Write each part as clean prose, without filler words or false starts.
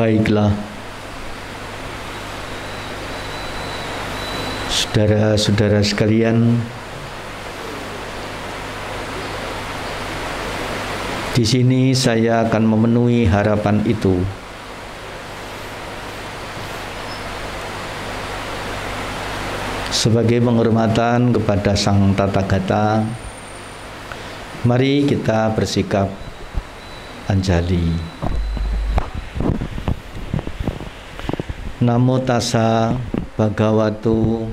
Baiklah, saudara-saudara sekalian, di sini saya akan memenuhi harapan itu. Sebagai penghormatan kepada Sang Tathagata, mari kita bersikap anjali. Namo tassa bhagavato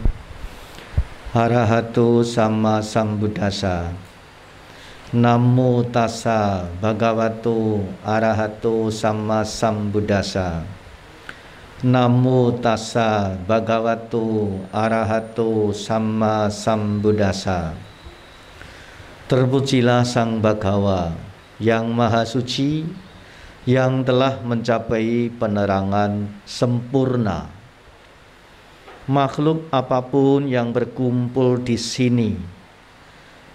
arahato sama sambuddhassa. Namo tassa bhagavato arahato sama sambuddhassa. Namo tassa bhagavato arahato sama sambuddhassa. Terpujilah Sang Bhagawa yang Maha Suci, yang telah mencapai penerangan sempurna. Makhluk apapun yang berkumpul di sini,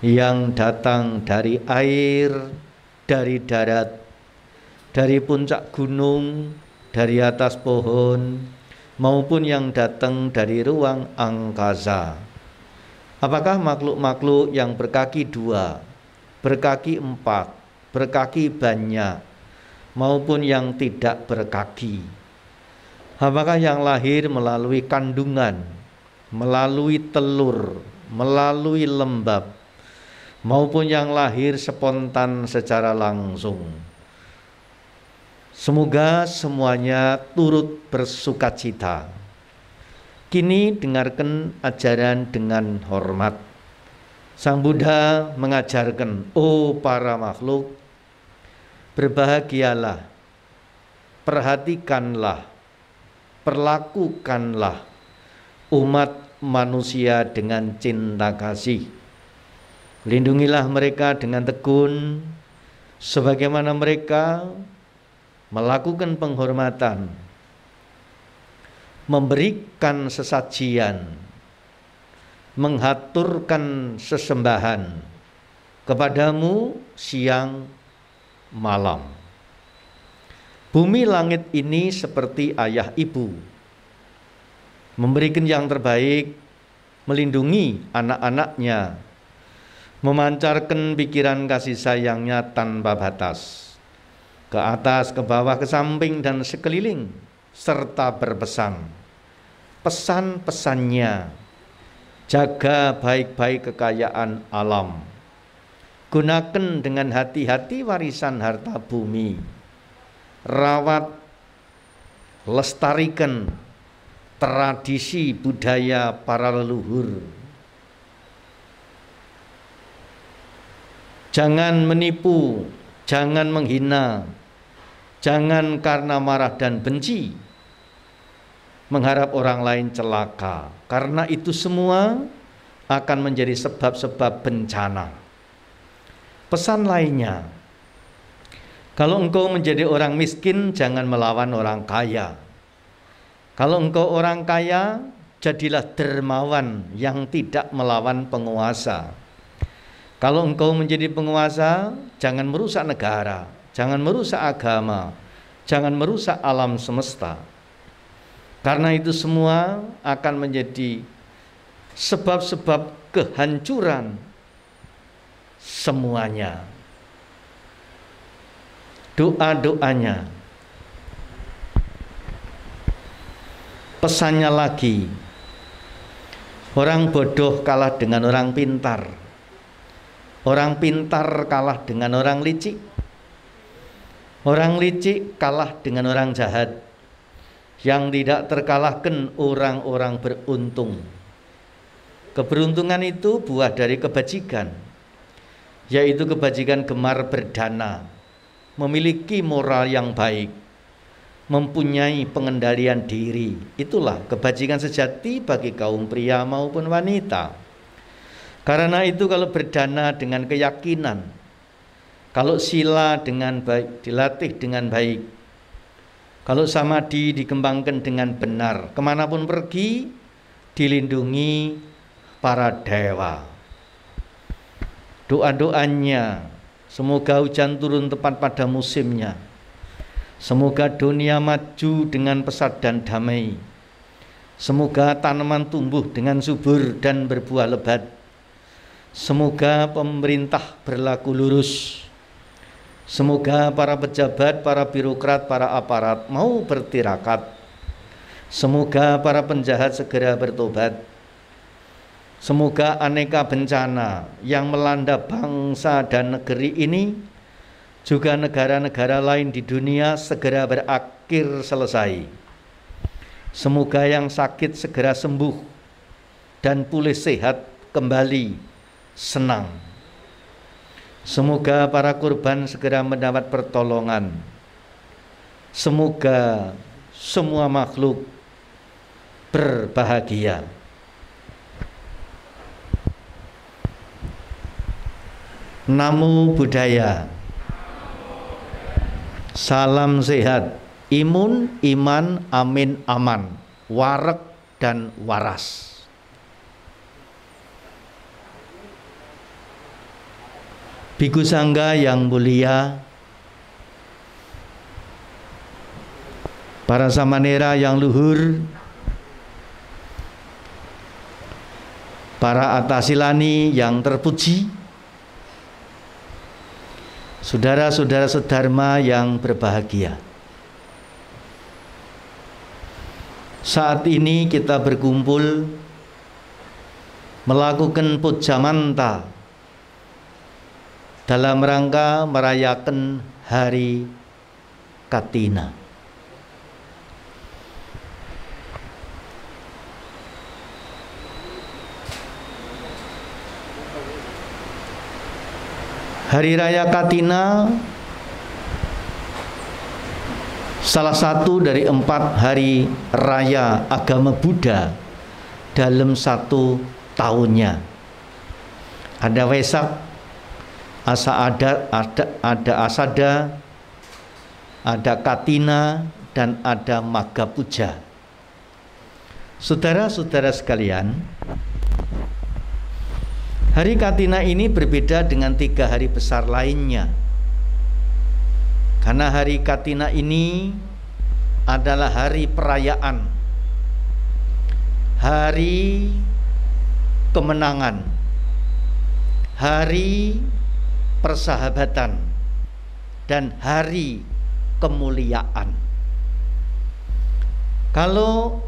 yang datang dari air, dari darat, dari puncak gunung, dari atas pohon, maupun yang datang dari ruang angkasa. Apakah makhluk-makhluk yang berkaki dua, berkaki empat, berkaki banyak, maupun yang tidak berkaki? Apakah yang lahir melalui kandungan, melalui telur, melalui lembab, maupun yang lahir spontan secara langsung? Semoga semuanya turut bersukacita. Kini dengarkan ajaran dengan hormat. Sang Buddha mengajarkan, "Oh para makhluk, berbahagialah, perhatikanlah, perlakukanlah umat manusia dengan cinta kasih. Lindungilah mereka dengan tekun, sebagaimana mereka melakukan penghormatan, memberikan sesajian, menghaturkan sesembahan kepadamu siang malam. Bumi langit ini seperti ayah ibu, memberikan yang terbaik, melindungi anak-anaknya, memancarkan pikiran kasih sayangnya tanpa batas, ke atas, ke bawah, ke samping, dan sekeliling, serta berpesan. Pesan-pesannya, jaga baik-baik kekayaan alam, gunakan dengan hati-hati warisan harta bumi, rawat, lestarikan tradisi budaya para leluhur. Jangan menipu, jangan menghina, jangan karena marah dan benci mengharap orang lain celaka, karena itu semua akan menjadi sebab-sebab bencana. Pesan lainnya, kalau engkau menjadi orang miskin, jangan melawan orang kaya. Kalau engkau orang kaya, jadilah dermawan yang tidak melawan penguasa. Kalau engkau menjadi penguasa, jangan merusak negara, jangan merusak agama, jangan merusak alam semesta. Karena itu semua akan menjadi sebab-sebab kehancuran semuanya. Doa-doanya, pesannya lagi, orang bodoh kalah dengan orang pintar, orang pintar kalah dengan orang licik, orang licik kalah dengan orang jahat, yang tidak terkalahkan orang-orang beruntung. Keberuntungan itu buah dari kebajikan, yaitu kebajikan gemar berdana, memiliki moral yang baik, mempunyai pengendalian diri. Itulah kebajikan sejati bagi kaum pria maupun wanita. Karena itu kalau berdana dengan keyakinan, kalau sila dengan baik, dilatih dengan baik, kalau samadhi dikembangkan dengan benar, kemanapun pergi dilindungi para dewa. Doa-doanya, semoga hujan turun tepat pada musimnya, Semoga dunia maju dengan pesat dan damai. Semoga tanaman tumbuh dengan subur dan berbuah lebat. Semoga pemerintah berlaku lurus. Semoga para pejabat, para birokrat, para aparat mau bertirakat. Semoga para penjahat segera bertobat. Semoga aneka bencana yang melanda bangsa dan negeri ini, juga negara-negara lain di dunia, segera berakhir selesai. Semoga yang sakit segera sembuh dan pulih sehat kembali senang. Semoga para korban segera mendapat pertolongan. Semoga semua makhluk berbahagia. Namo Buddhaya. Salam sehat, imun, iman, amin, aman, wareg dan waras. Biku Sangga yang mulia, para samanera yang luhur, para atasilani yang terpuji, saudara-saudara sedharma yang berbahagia. Saat ini kita berkumpul melakukan pujamanta dalam rangka merayakan Hari Katina. Hari Raya Katina salah satu dari 4 hari raya agama Buddha dalam satu tahunnya. Ada Wesak, ada Asada, ada Katina, dan ada Magha Puja. Saudara-saudara sekalian, Hari Katina ini berbeda dengan 3 hari besar lainnya. Karena Hari Katina ini adalah hari perayaan, hari kemenangan, hari persahabatan, dan hari kemuliaan. Kalau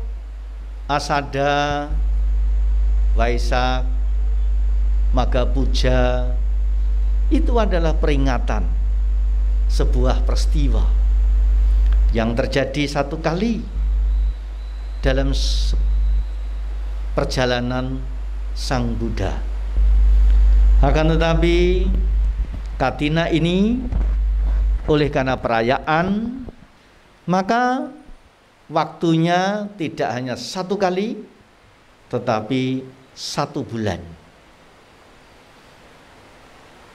Asada, Waisak, Magha Puja itu adalah peringatan sebuah peristiwa yang terjadi satu kali dalam perjalanan Sang Buddha. Akan tetapi Katina ini oleh karena perayaan, maka waktunya tidak hanya 1 kali tetapi 1 bulan.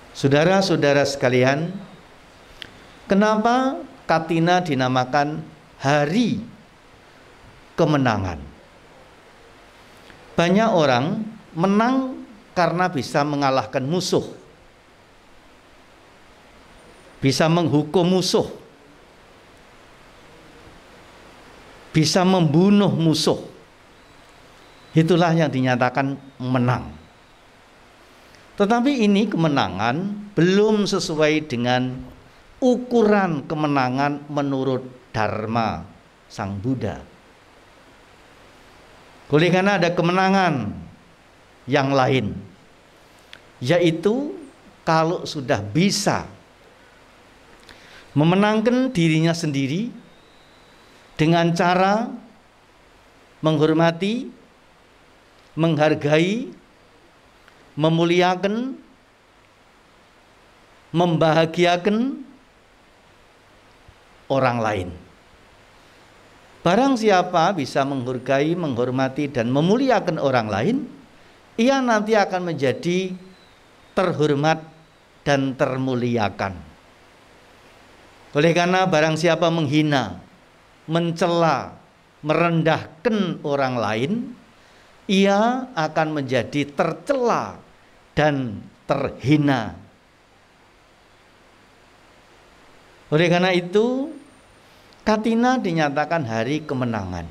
Saudara-saudara sekalian, kenapa Katina dinamakan Hari Kemenangan? Banyak orang menang karena bisa mengalahkan musuh, bisa menghukum musuh, bisa membunuh musuh. Itulah yang dinyatakan menang. Tetapi ini kemenangan belum sesuai dengan ukuran kemenangan menurut Dharma Sang Buddha. Oleh karena ada kemenangan yang lain, yaitu kalau sudah bisa memenangkan dirinya sendiri dengan cara menghormati, menghargai, memuliakan, membahagiakan orang lain. Barang siapa bisa menghargai, menghormati, dan memuliakan orang lain, ia nanti akan menjadi terhormat dan termuliakan. Oleh karena barang siapa menghina, mencela, merendahkan orang lain, ia akan menjadi tercela dan terhina. Oleh karena itu, Katina dinyatakan hari kemenangan.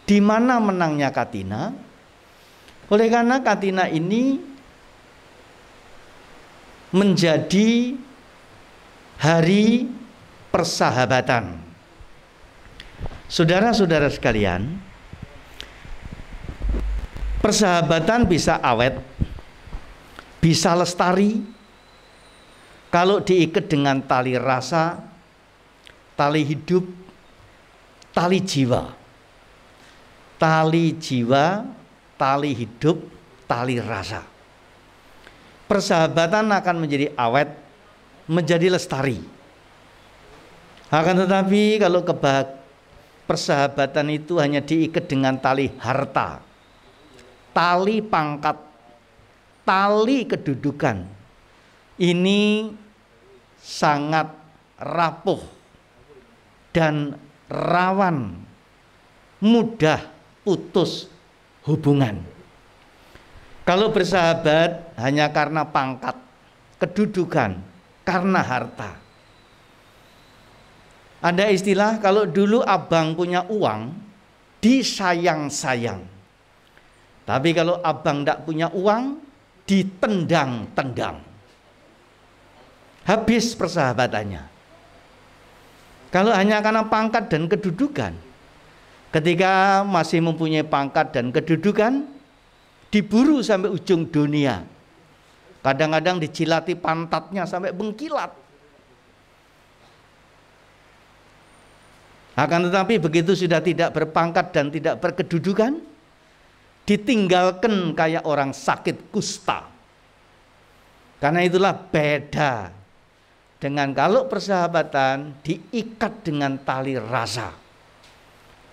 Di mana menangnya Katina? Oleh karena Katina ini menjadi hari persahabatan. Saudara-saudara sekalian, persahabatan bisa awet, bisa lestari kalau diikat dengan tali rasa, tali hidup, tali jiwa. Tali jiwa, tali hidup, tali rasa. Persahabatan akan menjadi awet, menjadi lestari. Akan tetapi kalau persahabatan itu hanya diikat dengan tali harta, tali pangkat, tali kedudukan, ini sangat rapuh dan rawan mudah putus hubungan. Kalau bersahabat hanya karena pangkat, kedudukan, karena harta. Ada istilah kalau dulu abang punya uang, disayang-sayang. Tapi kalau abang tidak punya uang, ditendang-tendang. Habis persahabatannya. Kalau hanya karena pangkat dan kedudukan, ketika masih mempunyai pangkat dan kedudukan, diburu sampai ujung dunia. Kadang-kadang dicilati pantatnya sampai bengkilat. Akan tetapi begitu sudah tidak berpangkat dan tidak berkedudukan, ditinggalkan kayak orang sakit kusta. Karena itulah beda dengan kalau persahabatan diikat dengan tali rasa,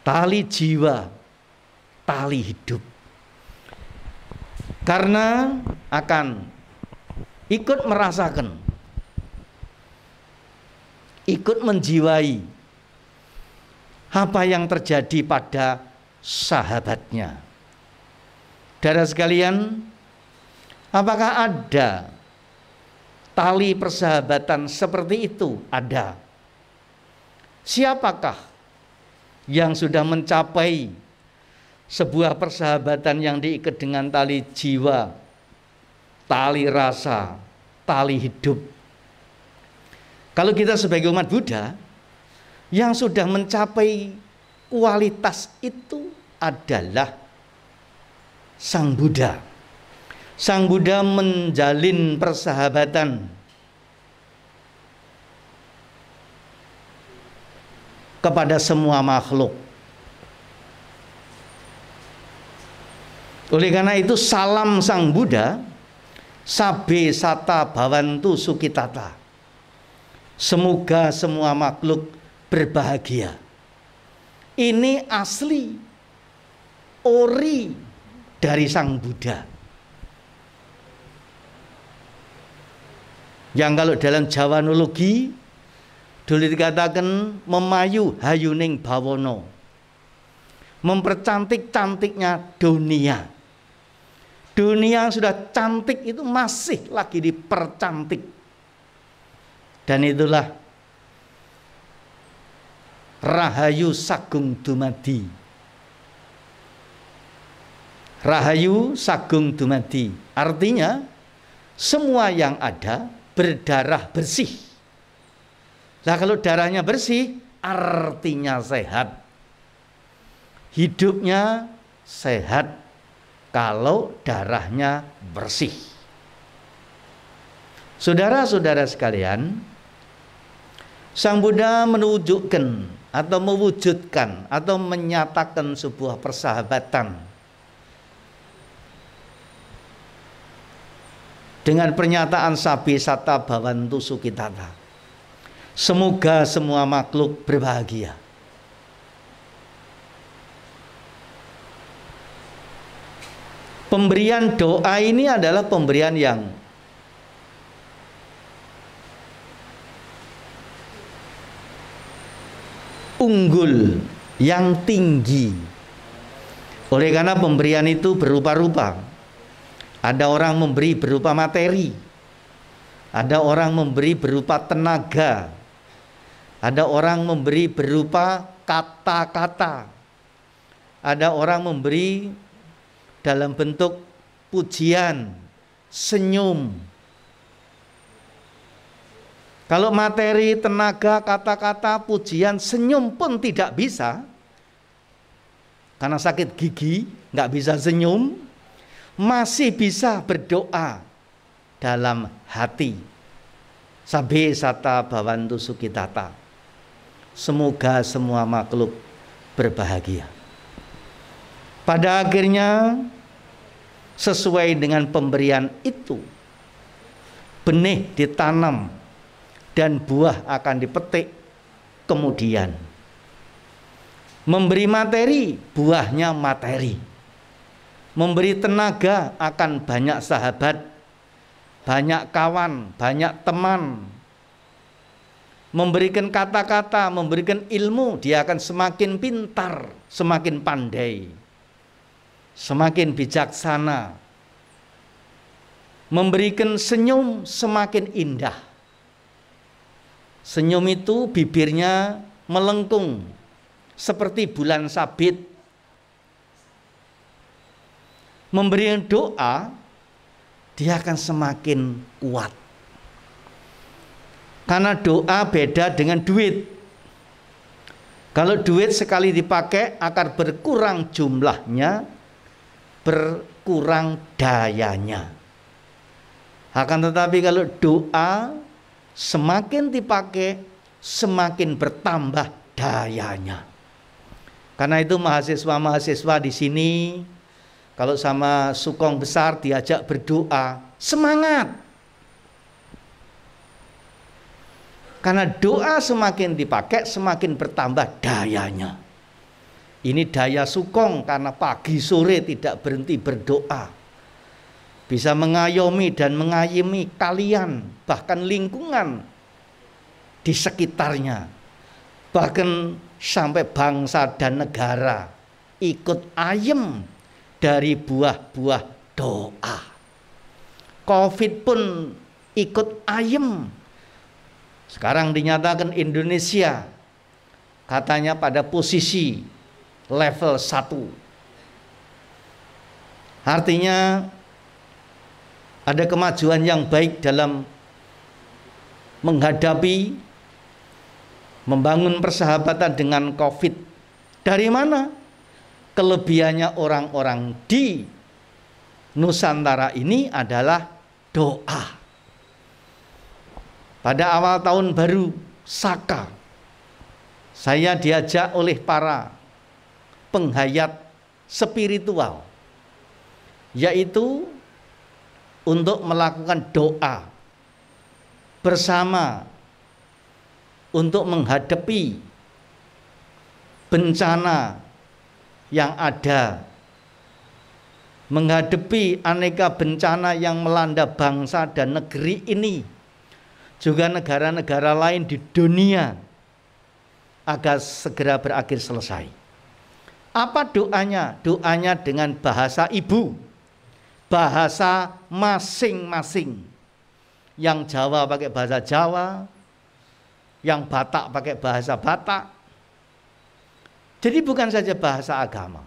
tali jiwa, tali hidup. Karena akan ikut merasakan, ikut menjiwai apa yang terjadi pada sahabatnya. Saudara sekalian, apakah ada tali persahabatan seperti itu? Ada. Siapakah yang sudah mencapai sebuah persahabatan yang diikat dengan tali jiwa, tali rasa, tali hidup? Kalau kita sebagai umat Buddha yang sudah mencapai kualitas itu adalah Sang Buddha. Sang Buddha menjalin persahabatan kepada semua makhluk. Oleh karena itu salam Sang Buddha, Sabe Sata Bhavantu Sukitata. Semoga semua makhluk berbahagia. Ini asli, ori dari Sang Buddha. Yang kalau dalam Jawanologi dulu dikatakan memayu hayuning bawono, mempercantik-cantiknya dunia. Dunia yang sudah cantik itu masih lagi dipercantik. Dan itulah Rahayu Sagung Dumadi. Rahayu Sagung Dumadi, artinya semua yang ada berdarah bersih. Nah, kalau darahnya bersih artinya sehat. Hidupnya sehat kalau darahnya bersih. Saudara-saudara sekalian, Sang Buddha menunjukkan atau mewujudkan atau menyatakan sebuah persahabatan dengan pernyataan Sabe Sata Bhavantu Sukitata. Semoga semua makhluk berbahagia. Pemberian doa ini adalah pemberian yang unggul, yang tinggi. Oleh karena pemberian itu berupa-rupa. Ada orang memberi berupa materi, ada orang memberi berupa tenaga, Ada orang memberi berupa kata-kata. Ada orang memberi dalam bentuk pujian, senyum. Kalau materi, tenaga, kata-kata, pujian, senyum pun tidak bisa, karena sakit gigi, nggak bisa senyum, masih bisa berdoa dalam hati. Sabe sata bawantu sukitata. Semoga semua makhluk berbahagia. Pada akhirnya, sesuai dengan pemberian itu, benih ditanam dan buah akan dipetik kemudian. Memberi materi, buahnya materi. Memberi tenaga akan banyak sahabat, banyak kawan, banyak teman. Memberikan kata-kata, memberikan ilmu, dia akan semakin pintar, semakin pandai, semakin bijaksana. Memberikan senyum semakin indah. Senyum itu bibirnya melengkung seperti bulan sabit. Memberikan doa, dia akan semakin kuat. Karena doa beda dengan duit. Kalau duit sekali dipakai akan berkurang jumlahnya, berkurang dayanya. Akan tetapi kalau doa semakin dipakai, semakin bertambah dayanya. Karena itu mahasiswa-mahasiswa di sini, kalau sama Sukong besar diajak berdoa, semangat. Karena doa semakin dipakai, semakin bertambah dayanya. Ini daya Sukong karena pagi sore tidak berhenti berdoa. Bisa mengayomi dan mengayomi kalian, bahkan lingkungan di sekitarnya. Bahkan sampai bangsa dan negara ikut ayem dari buah-buah doa. Covid pun ikut ayem. Sekarang dinyatakan Indonesia katanya pada posisi level 1. Artinya ada kemajuan yang baik dalam menghadapi, membangun persahabatan dengan Covid. Dari mana? Kelebihannya orang-orang di Nusantara ini adalah doa. Pada awal tahun baru Saka, saya diajak oleh para penghayat spiritual, yaitu untuk melakukan doa bersama untuk menghadapi bencana yang ada, menghadapi aneka bencana yang melanda bangsa dan negeri ini, juga negara-negara lain di dunia, agar segera berakhir selesai. Apa doanya? Doanya dengan bahasa ibu, bahasa masing-masing. Yang Jawa pakai bahasa Jawa, yang Batak pakai bahasa Batak. Jadi bukan saja bahasa agama,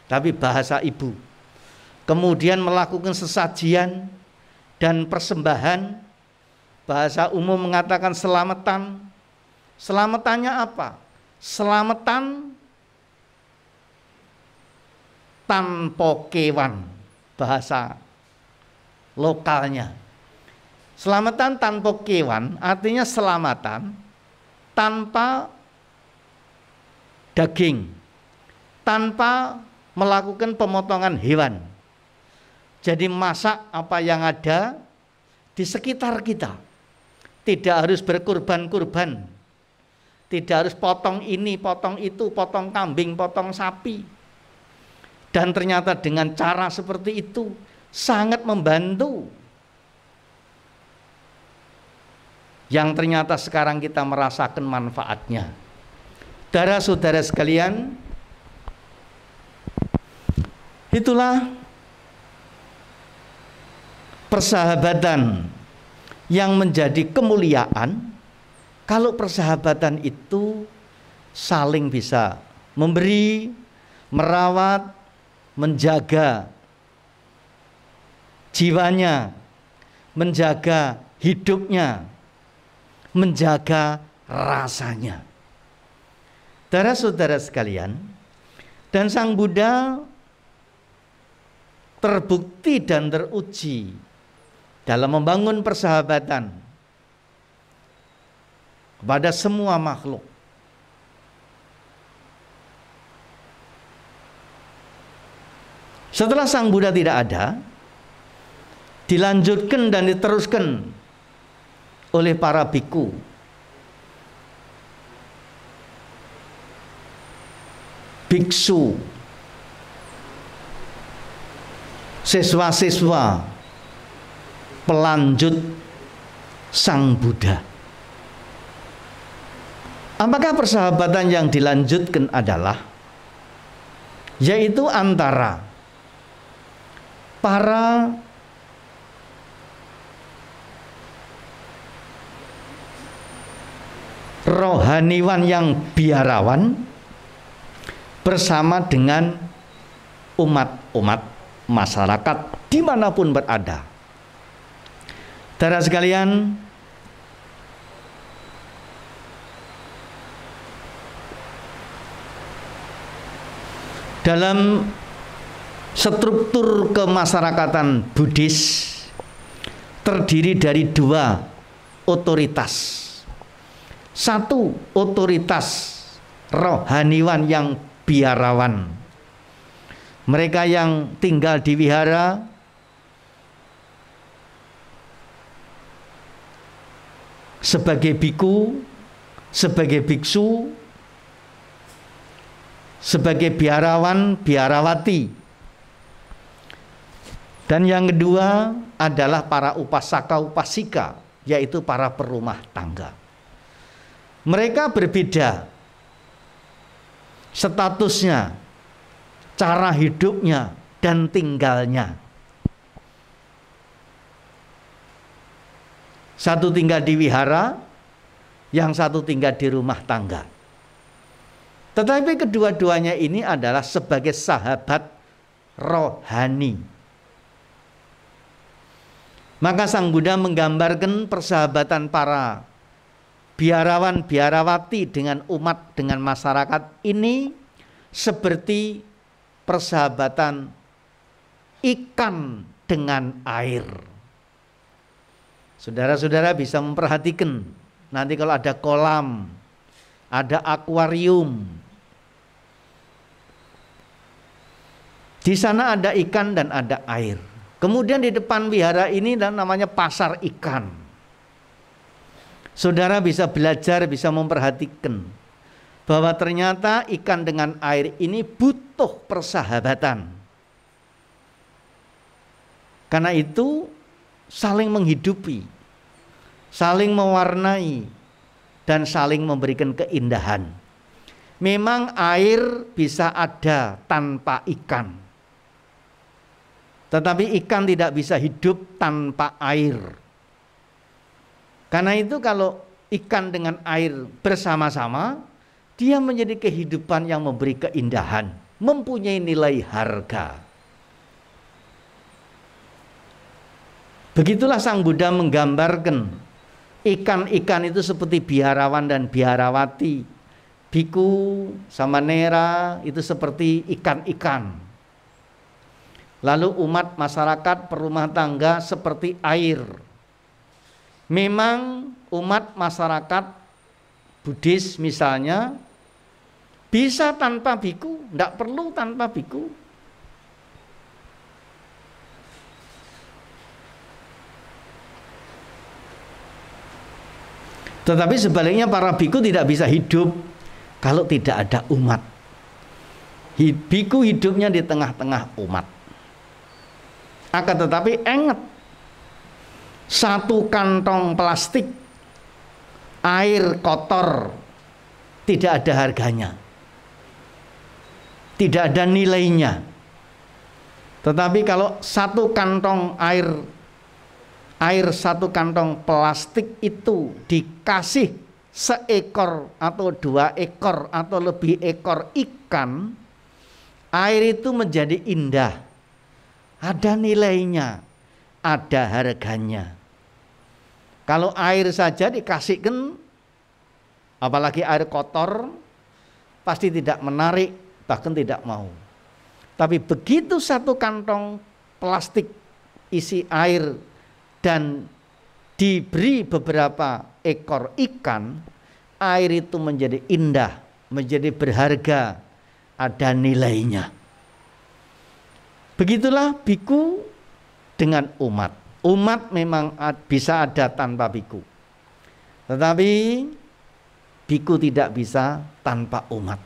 tapi bahasa ibu. Kemudian melakukan sesajian dan persembahan. Bahasa umum mengatakan selamatan. Selamatannya apa? Selamatan tanpa kewan, bahasa lokalnya. Selamatan tanpa kewan artinya selamatan tanpa daging, tanpa melakukan pemotongan hewan. Jadi masak apa yang ada di sekitar kita. Tidak harus berkurban-kurban. Tidak harus potong ini, potong itu, potong kambing, potong sapi. Dan ternyata dengan cara seperti itu sangat membantu. Yang ternyata sekarang kita merasakan manfaatnya. Saudara-saudara sekalian, itulah persahabatan yang menjadi kemuliaan Kalau persahabatan itu saling bisa memberi, merawat, menjaga jiwanya, menjaga hidupnya, menjaga rasanya. Saudara-saudara sekalian, dan Sang Buddha terbukti dan teruji dalam membangun persahabatan kepada semua makhluk. Setelah Sang Buddha tidak ada, dilanjutkan dan diteruskan oleh para biku. Biksu, siswa-siswa pelanjut Sang Buddha. Apakah persahabatan yang dilanjutkan adalah yaitu antara para rohaniwan yang biarawan bersama dengan umat-umat masyarakat dimanapun berada. Saudara sekalian, dalam struktur kemasyarakatan Buddhis terdiri dari dua otoritas. Satu, otoritas rohaniwan yang biarawan, mereka yang tinggal di wihara, sebagai biku, sebagai biksu, sebagai biarawan, biarawati. Dan yang kedua adalah para upasaka upasika, yaitu para perumah tangga. Mereka berbeda statusnya, cara hidupnya, dan tinggalnya. Satu tinggal di wihara, yang satu tinggal di rumah tangga. Tetapi kedua-duanya ini adalah sebagai sahabat rohani. Maka Sang Buddha menggambarkan persahabatan para biarawan biarawati dengan umat, dengan masyarakat ini seperti persahabatan ikan dengan air. Saudara-saudara bisa memperhatikan nanti kalau ada kolam, ada akuarium, di sana ada ikan dan ada air. Kemudian di depan wihara ini dan namanya pasar ikan. Saudara bisa belajar, bisa memperhatikan bahwa ternyata ikan dengan air ini butuh persahabatan. Karena itu saling menghidupi, saling mewarnai, dan saling memberikan keindahan. Memang air bisa ada tanpa ikan, tetapi ikan tidak bisa hidup tanpa air. Karena itu kalau ikan dengan air bersama-sama, dia menjadi kehidupan yang memberi keindahan, mempunyai nilai harga. Begitulah Sang Buddha menggambarkan ikan-ikan itu seperti biarawan dan biarawati, biku, samanera itu seperti ikan-ikan. Lalu umat masyarakat perumah tangga seperti air. Memang umat masyarakat Buddhis misalnya bisa tanpa biku, tidak perlu tanpa biku. Tetapi sebaliknya para biku tidak bisa hidup kalau tidak ada umat. Biku hidupnya di tengah-tengah umat. Akan tetapi ingat, satu kantong plastik air kotor tidak ada harganya, tidak ada nilainya. Tetapi kalau satu kantong air satu kantong plastik itu dikasih seekor atau 2 ekor atau lebih ekor ikan, air itu menjadi indah, ada nilainya, ada harganya. Kalau air saja dikasihkan, apalagi air kotor, pasti tidak menarik, bahkan tidak mau. Tapi begitu satu kantong plastik isi air dan diberi beberapa ekor ikan, air itu menjadi indah, menjadi berharga, ada nilainya. Begitulah biku dengan umat. Umat memang bisa ada tanpa biku, tetapi biku tidak bisa tanpa umat.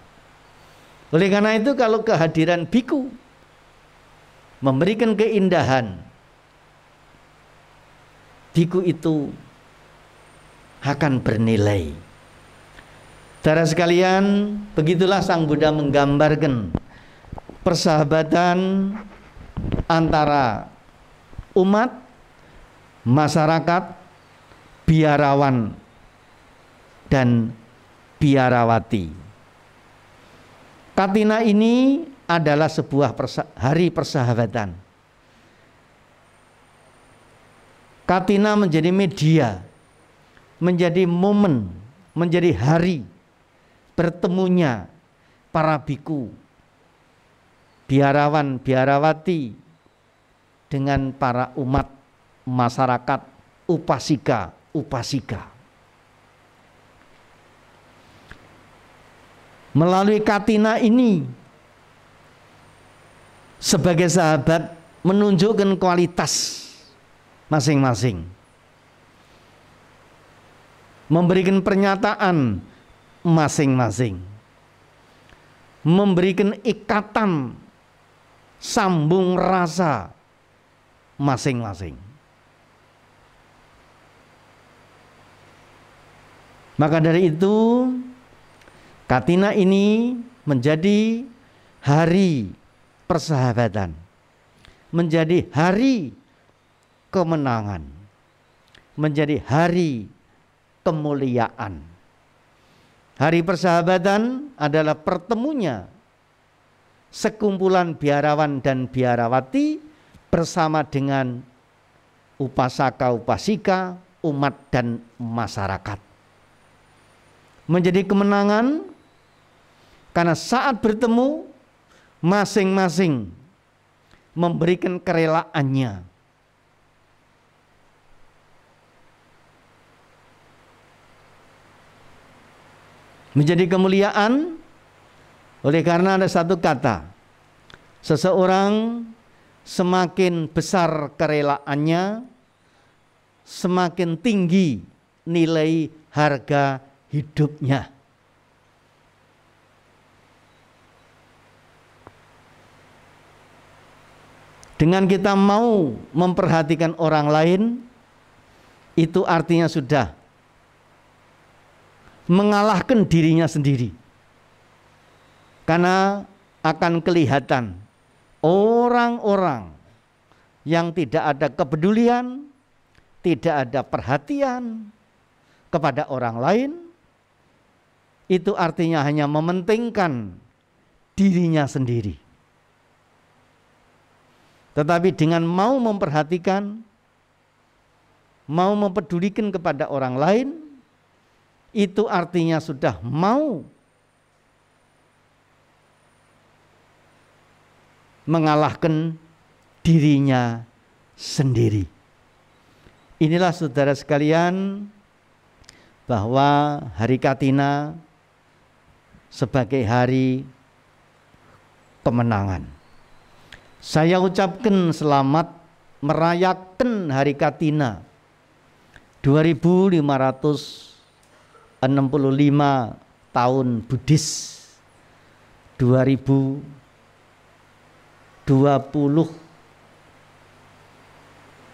Oleh karena itu, kalau kehadiran biku memberikan keindahan, biku itu akan bernilai. Saudara sekalian, begitulah Sang Buddha menggambarkan persahabatan antara umat, masyarakat, biarawan, dan biarawati. Katina ini adalah sebuah hari persahabatan. Katina menjadi media, menjadi momen, menjadi hari bertemunya para biku, biarawan, biarawati dengan para umat, masyarakat, upasika, upasika. Melalui katina ini, sebagai sahabat menunjukkan kualitas masing-masing, memberikan pernyataan masing-masing, memberikan ikatan sambung rasa masing-masing. Maka dari itu, katina ini menjadi hari persahabatan, menjadi hari kemenangan, menjadi hari kemuliaan. Hari persahabatan adalah pertemunya sekumpulan biarawan dan biarawati bersama dengan upasaka upasika, umat dan masyarakat. Menjadi kemenangan karena saat bertemu masing-masing memberikan kerelaannya. Menjadi kemuliaan oleh karena ada satu kata, seseorang semakin besar kerelaannya, semakin tinggi nilai harga hidupnya. Dengan kita mau memperhatikan orang lain, itu artinya sudah mengalahkan dirinya sendiri. Karena akan kelihatan orang-orang yang tidak ada kepedulian, tidak ada perhatian kepada orang lain, itu artinya hanya mementingkan dirinya sendiri. Tetapi dengan mau memperhatikan, mau mempedulikan kepada orang lain, itu artinya sudah mau mengalahkan dirinya sendiri. Inilah saudara sekalian, bahwa hari Katina sebagai hari kemenangan. Saya ucapkan selamat merayakan hari Katina 2565 tahun Buddhis, 2020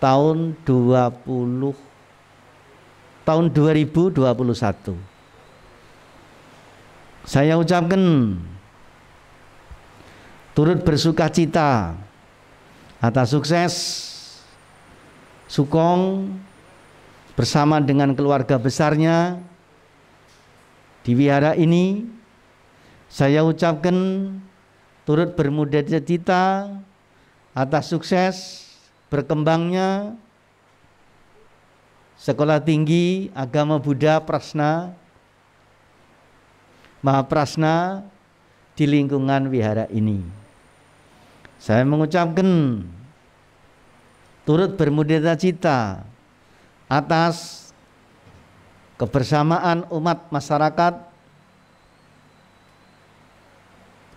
tahun 2021. Saya ucapkan turut bersuka cita atas sukses Sukong bersama dengan keluarga besarnya Di wihara ini saya ucapkan turut bermuda cita atas sukses berkembangnya Sekolah Tinggi Agama Buddha Prasna Mahaprasna di lingkungan wihara ini. Saya mengucapkan turut bermuda cita atas kebersamaan umat masyarakat,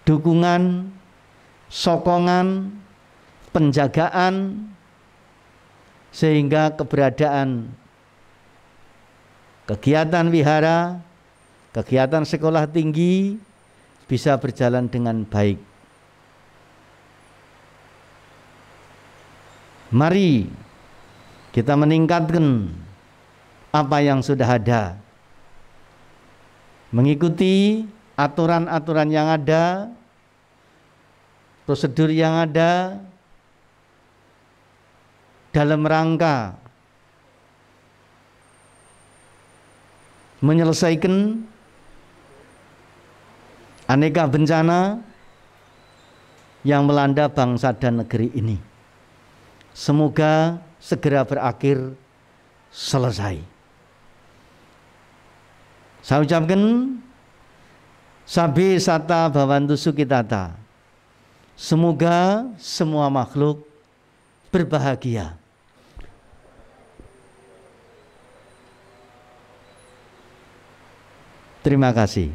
dukungan, sokongan, penjagaan, sehingga keberadaan kegiatan wihara, kegiatan sekolah tinggi bisa berjalan dengan baik. Mari kita meningkatkan apa yang sudah ada, mengikuti aturan-aturan yang ada, prosedur yang ada dalam rangka menyelesaikan aneka bencana yang melanda bangsa dan negeri ini. Semoga segera berakhir, selesai. Saya ucapkan Sabe Sata Bhavantu Sukhitata. Semoga semua makhluk berbahagia. Terima kasih.